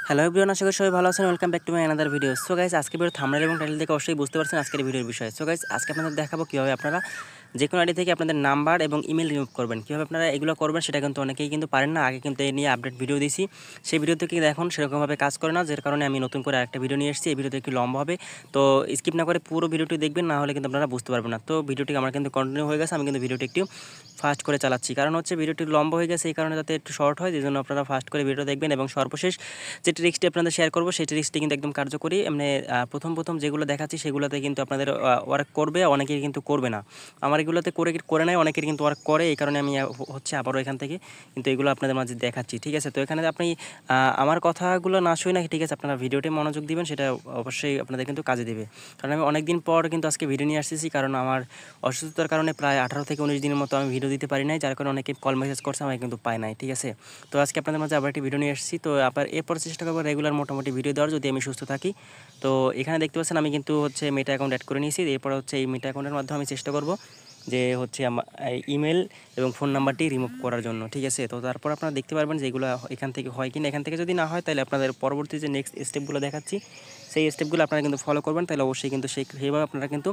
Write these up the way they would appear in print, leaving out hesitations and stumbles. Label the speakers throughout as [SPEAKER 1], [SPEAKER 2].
[SPEAKER 1] Hello everyone, আশা করি সবাই ভালো আছেন। Welcome back to my another video. So guys, আজকে ভিডিও থাম্বনেল এবং টাইটেল দেখে অবশ্যই বুঝতে পারছেন আজকের ভিডিওর বিষয়। সো গাইস, আজকে আপনাদের দেখাবো কীভাবে আপনারা যে কোনো আইডি থেকে আপনাদের নাম্বার এবং ইমেল রিমুভ করবেন। কীভাবে আপনারা এগুলো করবেন সেটা কিন্তু অনেকেই কিন্তু পারেন না। আগে কিন্তু এই নিয়ে আপডেট ভিডিও দিয়েছি, সেই ভিডিও থেকে এখন সেরকমভাবে কাজ করে না, যার কারণে আমি নতুন করে আরেকটা ভিডিও নিয়ে এসেছি। এই ভিডিওতে একটু লম্বা হবে, তো স্কিপ না করে পুরো ভিডিওটি দেখবেন, না হলে কিন্তু আপনারা বুঝতে পারবেন না। তো ভিডিওটি আমার কিন্তু কন্টিনিউ হয়ে গেছে, আমি কিন্তু ভিডিওটি একটু ফাস্ট করে চালাচ্ছি, কারণ হচ্ছে ভিডিওটি লম্বা হয়ে গেছে, এই কারণে যাতে একটু শর্ট হয়, এই জন্য আপনারা ফাস্ট করে ভিডিও দেখবেন। এবং সর্বশেষ যে ট্রিক্সটি আপনাদের শেয়ার করবো সেই ট্রিক্সটি কিন্তু একদম কার্যকরী। এমনি প্রথম যেগুলো দেখাচ্ছি সেগুলোতে কিন্তু আপনাদের ওয়ার্ক করবে, অনেকের কিন্তু করবে না। আমার এগুলোতে করে নেয়, অনেকের কিন্তু ওয়ার্ক করে, এই কারণে আমি হচ্ছে আবারও এখান থেকে কিন্তু এগুলো আপনাদের মাঝে দেখাচ্ছি, ঠিক আছে। তো এখানে আপনি আমার কথাগুলো না শুই না, ঠিক আছে, আপনারা ভিডিওটি মনোযোগ দিবেন, সেটা অবশ্যই আপনাদের কিন্তু কাজে দেবে। কারণ আমি অনেক দিন পর কিন্তু আজকে ভিডিও নিয়ে আসতেছি, কারণ আমার অসুস্থতার কারণে প্রায় 18 থেকে 19 দিনের মতো আমি ভিডিও দিতে পারি নাই, যার কারণে অনেকে কল মেসেজ করছে, আমি কিন্তু পাই নাই, ঠিক আছে। তো আজকে আপনাদের মাঝে আবার একটি ভিডিও নিয়ে এসেছি। তো আবার এরপর চেষ্টা করবো রেগুলার মোটামুটি ভিডিও দেওয়ার, যদি আমি সুস্থ থাকি। তো এখানে দেখতে পাচ্ছেন আমি কিন্তু হচ্ছে মেটা অ্যাকাউন্ট অ্যাড করে নিয়েছি। এরপর হচ্ছে এই মেটা অ্যাকাউন্টের মাধ্যমে আমি চেষ্টা করব যে হচ্ছে আমার ইমেল এবং ফোন নাম্বারটি রিমুভ করার জন্য, ঠিক আছে। তো তারপর আপনারা দেখতে পারবেন যে এগুলো এখান থেকে হয় কিনা। এখান থেকে যদি না হয়, তাহলে আপনাদের পরবর্তী যে নেক্সট স্টেপগুলো দেখাচ্ছি সেই স্টেপগুলো আপনারা কিন্তু ফলো করবেন, তাহলে অবশ্যই কিন্তু সেইভাবে আপনারা কিন্তু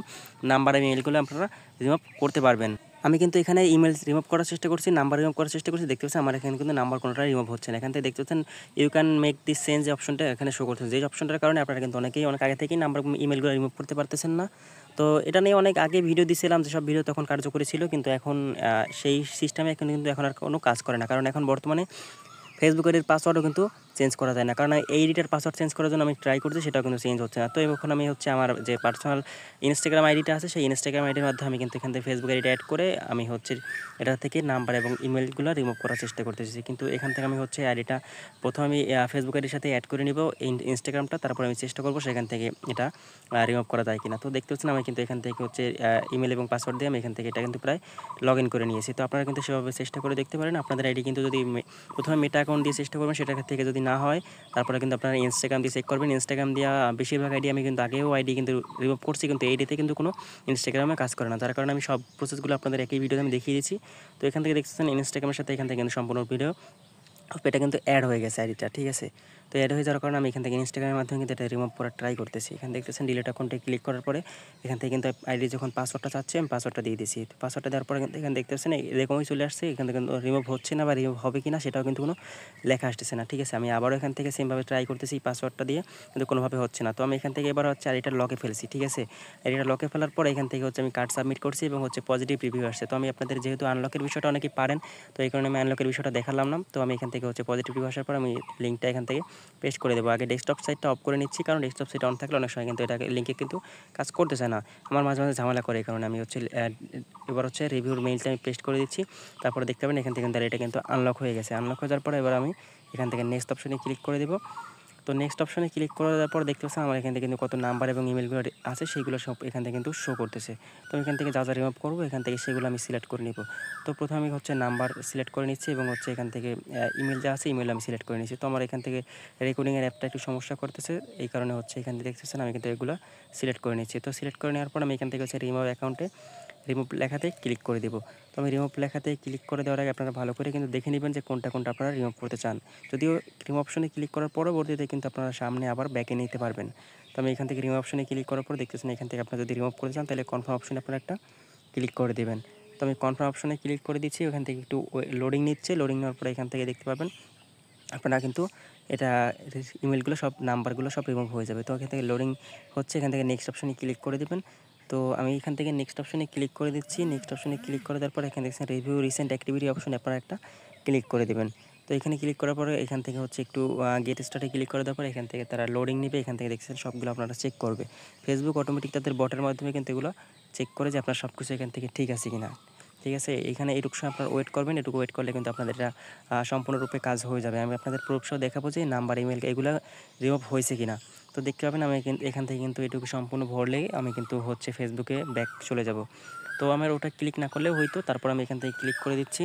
[SPEAKER 1] নাম্বার এবং ইমেলগুলো আপনারা রিমুভ করতে পারবেন। আমি কিন্তু এখানে ইমেল রিমুভ করার চেষ্টা করছি, নাম্বার রিমুভ করার চেষ্টা করছি, দেখতে পাচ্ছেন আমার এখানে কিন্তু নাম্বার কোনোটাই রিমুভ হচ্ছে না। এখান থেকে দেখতে পাচ্ছেন you can make this change অপশনটা এখানে শো করতেছে, যে অপশনটার কারণে আপনারা কিন্তু অনেকেই অনেক আগে থেকেই নাম্বার ইমেলগুলো রিমুভ করতে পারতেছেন না। তো এটা নিয়ে অনেক আগে ভিডিও দিয়েছিলাম, যেসব ভিডিও তখন কার্যকরী ছিল, কিন্তু এখন সেই সিস্টেমে এখন আর কোনো কাজ করে না, কারণ এখন বর্তমানে ফেসবুক আইডির পাসওয়ার্ডও কিন্তু চেঞ্জ করা যায় না, কারণ এই আইডিটার পাসওয়ার্ড চেঞ্জ করার জন্য আমি ট্রাই করছি, সেটাও কিন্তু চেঞ্জ হচ্ছে না। তো এখন আমি হচ্ছে আমার যে পার্সোনাল ইনস্টাগ্রাম আইডিটা আছে, সেই ইনস্টাগ্রাম আইডির মাধ্যমে আমি কিন্তু এখান থেকে ফেসবুক আইডিটা অ্যাড করে আমি হচ্ছে এটা থেকে নাম্বার এবং ইমেলগুলো রিমুভ করার চেষ্টা করতেছি। কিন্তু এখান থেকে আমি হচ্ছে আইডিটা প্রথমে আমি ফেসবুক আইডির সাথে অ্যাড করে নিব ইনস্টাগ্রামটা, তারপর আমি চেষ্টা করবো সেখান থেকে এটা রিমুভ করা যায় কিনা। তো দেখতে পাচ্ছেন আমি কিন্তু এখান থেকে হচ্ছে ইমেল এবং পাসওয়ার্ড দিয়ে আমি এখান থেকে এটা কিন্তু প্রায় লগ ইন করে নিয়েছি। তো আপনারা কিন্তু সেভাবে চেষ্টা করে দেখতে পারেন। আপনাদের আইডি কিন্তু যদি প্রথমে মেটা অ্যাকাউন্ট দিয়ে চেষ্টা করবেন, সেটা থেকে যদি না হয়, তারপরে কিন্তু আপনারা ইনস্টাগ্রাম দিয়ে চেক করবেন। ইনস্টাগ্রাম দিয়ে বেশিরভাগ আইডি আমি কিন্তু আগেও আইডি কিন্তু রিমুভ করছি, কিন্তু এই আইডিতে কিন্তু কোনো ইনস্টাগ্রামে কাজ করে না, যার কারণে আমি সব প্রসেসগুলো আপনাদের একই ভিডিওতে আমি দেখিয়ে দিচ্ছি। তো এখান থেকে দেখতেছেন ইনস্টাগ্রামের সাথে এখান থেকে কিন্তু সম্পূর্ণ ভিডিও এটা কিন্তু অ্যাড হয়ে গেছে আইডিটা, ঠিক আছে। তো অ্যাড হয়ে যাওয়ার কারণে আমি এখান থেকে ইনস্টাগ্রামের মাধ্যমে কিন্তু এটা রিমুভ করার ট্রাই করতেছি। এখানে দেখতেছেন ডিলিট অ্যাকাউন্টে ক্লিক করার পরে এখান থেকে কিন্তু আইডি যখন পাসওয়ার্ডটা চাচ্ছে, আমি পাসওয়ার্ডটা দিয়ে দিয়েছি। তো পাসওয়ার্ডটা দেওয়ার পরে এখানে দেখতেছেন এরকমই চলে আসছে, এখান থেকে কিন্তু রিমুভ হচ্ছে না বা রিমুভ হবে কি না সেটাও কিন্তু কোনো লেখা আসতেছে না, ঠিক আছে। আমি আবারও এখান থেকে সেমভাবে ট্রাই করতেছি পাসওয়ার্ডটা দিয়ে, কিন্তু কোনোভাবে হচ্ছে না। তো আমি এখান থেকে এবার হচ্ছে আইডিটা লকে ফেলছি, ঠিক আছে। আইডিটা লকে ফেলার পর এখান থেকে হচ্ছে আমি কার্ড সাবমিট করছি এবং হচ্ছে পজিটিভ রিভিউ আসছে। তো আমি আপনাদের যেহেতু আনলকের বিষয়টা অনেকেই পারেন, তো এই কারণে আমি আনলকের বিষয়টা দেখালাম না। তো আমি এখান থেকে হচ্ছে পজিটিভ রিভিউ আসার পর আমি লিঙ্কটা এখান থেকে পেস্ট করে দেবো। আগে ডেস্কটপ সাইটটা অফ করে নিচ্ছি, কারণ ডেস্কটপ সাইট অন থাকলে অনেক সময় কিন্তু এটা লিঙ্কে কিন্তু কাজ করতেছে না, আমার মাঝে মাঝে ঝামেলা করে। এই কারণে আমি হচ্ছে এবার হচ্ছে রিভিউর মেইলটা আমি পেস্ট করে দিচ্ছি। তারপরে দেখতে পাবেন এখান থেকে কিন্তু এটা কিন্তু আনলক হয়ে গেছে। আনলক হয়ে যাওয়ার পরে এবার আমি এখান থেকে নেক্সট অপশনে ক্লিক করে দেবো। তো নেক্সট অপশনে ক্লিক করে দেওয়ার পর দেখতে পাচ্ছেন আমার এখান থেকে কিন্তু কত নাম্বার এবং ইমেলগুলো আছে সেইগুলো সব এখান থেকে কিন্তু শো করতেছে। তো এখান থেকে যা যা রিমুভ করবো এখান থেকে সেগুলো আমি সিলেক্ট করে নিব। তো প্রথমে আমি হচ্ছে নাম্বার সিলেক্ট করে নিচ্ছি এবং হচ্ছে এখান থেকে ইমেল যা আছে ইমেল আমি সিলেক্ট করে নিচ্ছি। তো আমার এখান থেকে রেকর্ডিংয়ের অ্যাপটা একটু সমস্যা করতেছে, এই কারণে হচ্ছে এখান থেকে দেখতেছেন আমি কিন্তু এগুলো সিলেক্ট করে নিচ্ছি। তো সিলেক্ট করে নেওয়ার পর আমি এখান থেকে হচ্ছে রিমুভ অ্যাকাউন্টে রিমুভ লেখাতে ক্লিক করে দেবো। তো আমি রিমুভ লেখাতে ক্লিক করে দেওয়ার আগে আপনারা ভালো করে কিন্তু দেখে নেবেন যে কোনটা আপনারা রিমুভ করতে চান। যদিও রিমুভ অপশনে ক্লিক করার পরবর্তীতে কিন্তু আপনারা সামনে আবার ব্যাকে নিতে পারবেন। তো আমি এখান থেকে রিমুভ অপশনে ক্লিক করার পর দেখতেছেন এখান থেকে আপনারা যদি রিমুভ করতে চান, তাহলে কনফার্ম অপশনে আপনারা একটা ক্লিক করে দেবেন। তো আমি কনফার্ম অপশনে ক্লিক করে দিচ্ছি, ওখান থেকে একটু লোডিং নিচ্ছে। লোডিং নেওয়ার পরে এখান থেকে দেখতে পাবেন আপনারা কিন্তু এটা ইমেলগুলো সব নাম্বারগুলো সব রিমুভ হয়ে যাবে। তো এখান থেকে লোডিং হচ্ছে, এখান থেকে নেক্সট অপশনে ক্লিক করে দেবেন। তো আমি এখান থেকে নেক্সট অপশনে ক্লিক করে দিচ্ছি। নেক্সট অপশনে ক্লিক করে দেওয়ার পর এখানে দেখছেন রিভিউ রিসেন্ট অ্যাক্টিভিটি অপশনে আপনারা একটা ক্লিক করে দেবেন। তো এখানে ক্লিক করার পরে এখান থেকে হচ্ছে একটু গেট স্টার্টে ক্লিক করে দেওয়ার পরে এখান থেকে তারা লোডিং নেবে। এখান থেকে দেখছেন সবগুলো আপনারা চেক করবে। ফেসবুক অটোমেটিক তাদের বটের মাধ্যমে কিন্তু এগুলো চেক করে যে আপনার সব কিছু এখান থেকে ঠিক আছে কিনা, ঠিক আছে। এখানে এটুকু সময় আপনারা ওয়েট করবেন, এটুকু ওয়েট করলে কিন্তু আপনাদের এটা সম্পূর্ণরূপে কাজ হয়ে যাবে। আমি আপনাদের প্রুফ সহ দেখাবো যে নাম্বার ইমেল এগুলো রিমুভ হয়েছে কিনা। তো দেখতে পাবেন আমি এখান থেকে কিন্তু এটুকু সম্পূর্ণ ভরলেই আমি কিন্তু হচ্ছে ফেসবুকে ব্যাক চলে যাব। তো আমার ওটা ক্লিক না করলেও হয়তো, তারপর আমি এখান থেকে ক্লিক করে দিচ্ছি,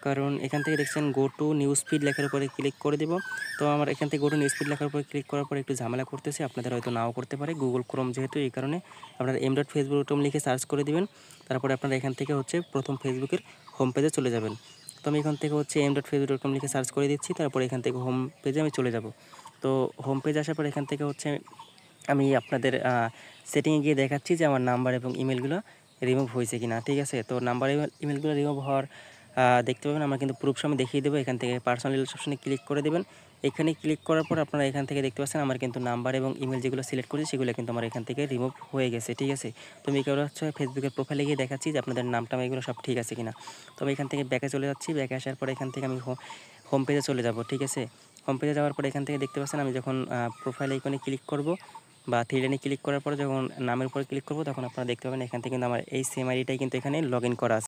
[SPEAKER 1] কারণ এখান থেকে দেখছেন গো টু নিউজ ফিড লেখার উপরে ক্লিক করে দেব। তো আমার এখান থেকে গো টু নিউজ ফিড লেখার উপরে ক্লিক করার পরে একটু ঝামেলা করতেছে, আপনাদের হয়তো নাও করতে পারে গুগল ক্রোম যেহেতু, এই কারণে আপনারা m.facebook.com লিখে সার্চ করে দিবেন। তারপরে আপনারা এখান থেকে হচ্ছে প্রথম ফেসবুকের হোম পেজে চলে যাবেন। তো আমি এখান থেকে হচ্ছে m.facebook.com লিখে সার্চ করে দিচ্ছি, তারপরে এখান থেকে হোম পেজে আমি চলে যাব। তো হোম পেজ আসার পর এখান থেকে হচ্ছে আমি আপনাদের সেটিংয়ে গিয়ে দেখাচ্ছি যে আমার নাম্বার এবং ইমেলগুলো রিমুভ হয়েছে কিনা। ঠিক আছে, তো নাম্বার ইমেলগুলো রিমুভ হওয়ার দেখতে পাবেন। আমরা কিন্তু প্রুফ আমি দেখিয়ে দেবো। এখান থেকে পার্সোনাল ডিটেইলস অপশনে ক্লিক করে দেবেন। এখানে ক্লিক করার পর আপনারা এখান থেকে দেখতে পাচ্ছেন আমার কিন্তু নাম্বার এবং ইমেল যেগুলো সিলেক্ট করেছি সেগুলো কিন্তু আমার এখান থেকে রিমুভ হয়ে গেছে। ঠিক আছে, তো আমি এগুলো হচ্ছে ফেসবুকের প্রোফাইলে গিয়ে দেখাচ্ছি যে আপনাদের নামটা এগুলো সব ঠিক আছে কিনা। তো আমি এখান থেকে ব্যাকে চলে যাচ্ছি। ব্যাকে আসার পর এখান থেকে আমি হোম পেজে চলে যাব। ঠিক আছে, হোম পেজে যাওয়ার পর এখান থেকে দেখতে পাচ্ছেন আমি যখন প্রোফাইল আইকনে ক্লিক করব বা থ্রি লাইনে ক্লিক করার পর যখন নামের উপর ক্লিক করব তখন আপনারা দেখতে পাবেন এখান থেকে কিন্তু আমার এই সেম আইডিটাই কিন্তু এখানে লগ ইন করা আছে।